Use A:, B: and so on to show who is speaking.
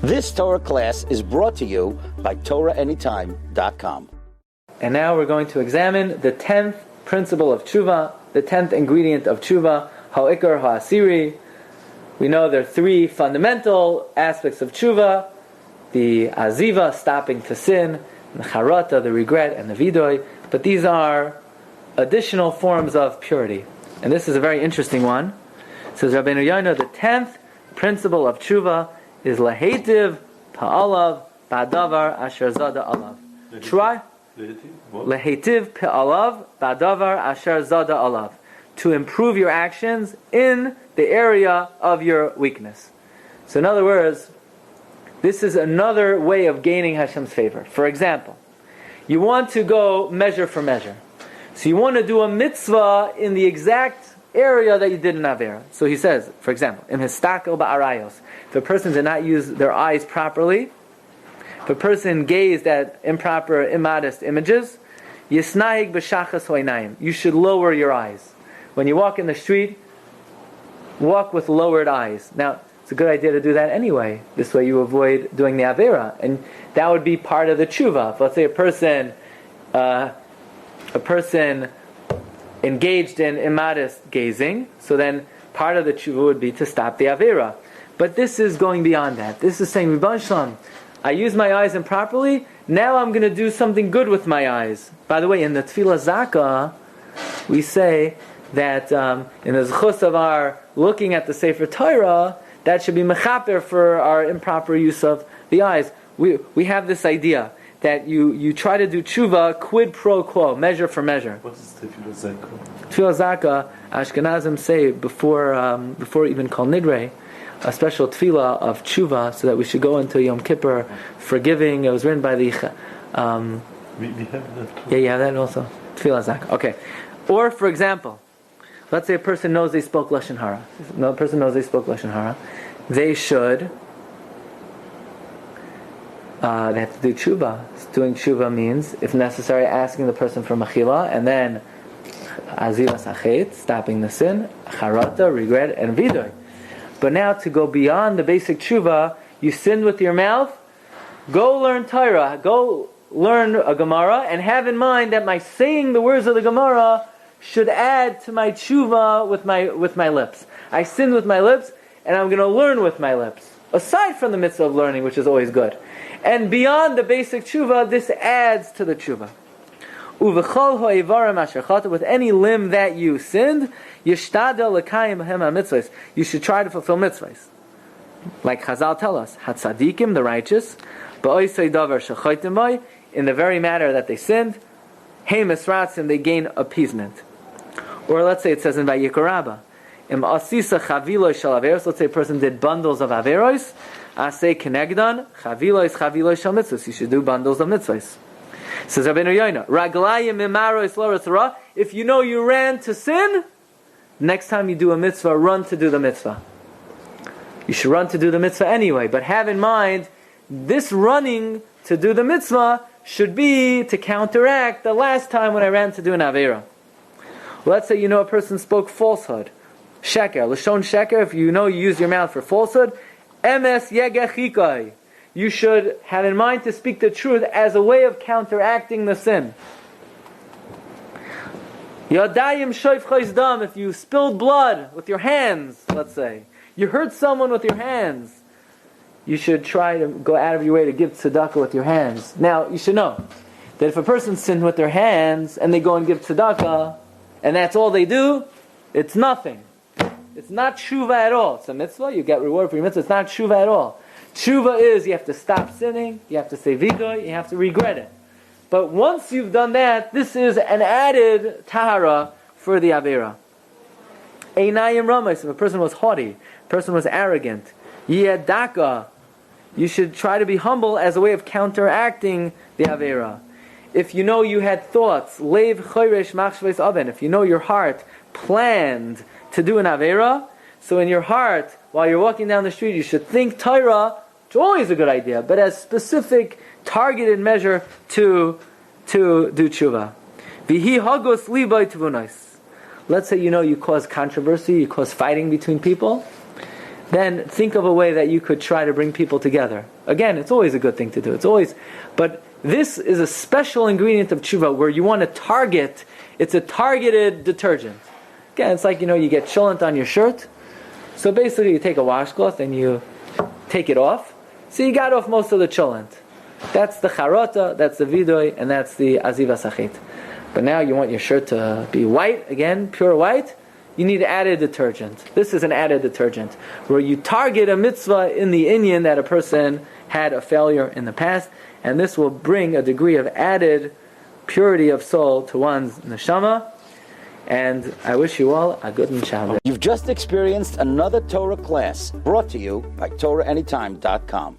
A: This Torah class is brought to you by TorahAnytime.com.
B: And now we're going to examine the 10th principle of Teshuvah, the 10th ingredient of Teshuvah, ha'ikar ha'asiri. We know there are three fundamental aspects of Teshuvah: the aziva, stopping to sin, the charata, the regret, and the vidoy. But these are additional forms of purity. And this is a very interesting one. It says Rabbi Yonah, the 10th principle of Teshuvah is lehetiv pa'alav ba'davar asher zada alav. Try lehetiv pa'alav ba'davar asher zada alav. To improve your actions in the area of your weakness. So in other words, this is another way of gaining Hashem's favor. For example, you want to go measure for measure. So you want to do a mitzvah in the exact area that you did in Avera. So he says, for example, in histakel ba'arayos, if a person did not use their eyes properly, if a person gazed at improper, immodest images, yisnahig b'shachas hoinayim, you should lower your eyes. When you walk in the street, walk with lowered eyes. Now, it's a good idea to do that anyway. This way you avoid doing the Avera. And that would be part of the Teshuvah. If, let's say, a person engaged in immodest gazing, so then part of the Teshuvah would be to stop the Avera. But this is going beyond that. This is saying, Rebbe Shalom, I use my eyes improperly, now I'm going to do something good with my eyes. By the way, in the Tefillah Zakah, we say that in the zchus of our looking at the Sefer Torah, that should be mechaper for our improper use of the eyes. We have this idea that you try to do tshuva quid pro quo, measure for measure.
C: What is Tefillah Zakah?
B: Tefillah Zakah, Ashkenazim say before even Kol Nidre, a special tefillah of tshuva, so that we should go into Yom Kippur forgiving. It was written by the...
C: We have that too.
B: Yeah, you have that also. Tefillah Zakah. Okay. Or, for example, let's say a person knows they spoke Lashon Hara. No person knows they spoke Lashon Hara. They should... they have to do tshuva. Doing tshuva means, if necessary, asking the person for mechila, and then azivas achet, stopping the sin, charata, regret, and vidoy. But now to go beyond the basic tshuva, you sinned with your mouth, go learn Torah, go learn a Gemara, and have in mind that my saying the words of the Gemara should add to my tshuva with my lips. I sinned with my lips, and I'm going to learn with my lips. Aside from the mitzvah of learning, which is always good. And beyond the basic tshuva, this adds to the tshuva. Uvechol ho'ivarim asher chata, with any limb that you sinned, yishtadel l'kayim b'hem ha-mitzvahs, you should try to fulfill mitzvahs. Like Chazal tell us, hatzadikim, the righteous, ba'oisei davar shechoitim b'y, in the very matter that they sinned, hey misratzim, they gain appeasement. Or let's say it says in Vayikra Rabbah, im asisa chavilos shel averos, let's say a person did bundles of averos, asay kenegdan, chavilos shel mitzvahs, you should do bundles of mitzvahs. Says Rabbi Yonah, raglayim mimaros lo ratzara, if you know you ran to sin, next time you do a mitzvah, run to do the mitzvah. You should run to do the mitzvah anyway, but have in mind, this running to do the mitzvah should be to counteract the last time when I ran to do an avera. Let's say you know a person spoke falsehood. Sheker, Lashon Sheker, if you know you use your mouth for falsehood, emes yegechikai. You should have in mind to speak the truth as a way of counteracting the sin. Yadayim shoifchais dam, if you spilled blood with your hands, let's say, you hurt someone with your hands, you should try to go out of your way to give tzedakah with your hands. Now, you should know that if a person sins with their hands and they go and give tzedakah, and that's all they do, it's nothing. It's not tshuva at all. It's a mitzvah, you get reward for your mitzvah. It's not tshuva at all. Tshuva is you have to stop sinning, you have to say vidoy, you have to regret it. But once you've done that, this is an added tahara for the avera. Einayim ramais, if a person was haughty, a person was arrogant, yedaka, you should try to be humble as a way of counteracting the avera. If you know you had thoughts, leiv choresh machshves aven, if you know your heart planned to do an avera, so in your heart, while you're walking down the street, you should think Torah, which is always a good idea, but as specific, targeted measure to do tshuva. Vihi hagos libay tevunais. Let's say you know you cause controversy, you cause fighting between people. then think of a way that you could try to bring people together. Again, it's always a good thing to do. But this is a special ingredient of Teshuvah where you want to target. It's a targeted detergent. Again, it's like, you get cholent on your shirt. So basically you take a washcloth and you take it off. So you got off most of the cholent. That's the charata, that's the vidoy, and that's the azivas achit. But now you want your shirt to be white, again, pure white. You need added detergent. This is an added detergent where you target a mitzvah in the inyan that a person had a failure in the past, and this will bring a degree of added purity of soul to one's neshama. And I wish you all a good Shabbat.
A: You've just experienced another Torah class brought to you by TorahAnytime.com.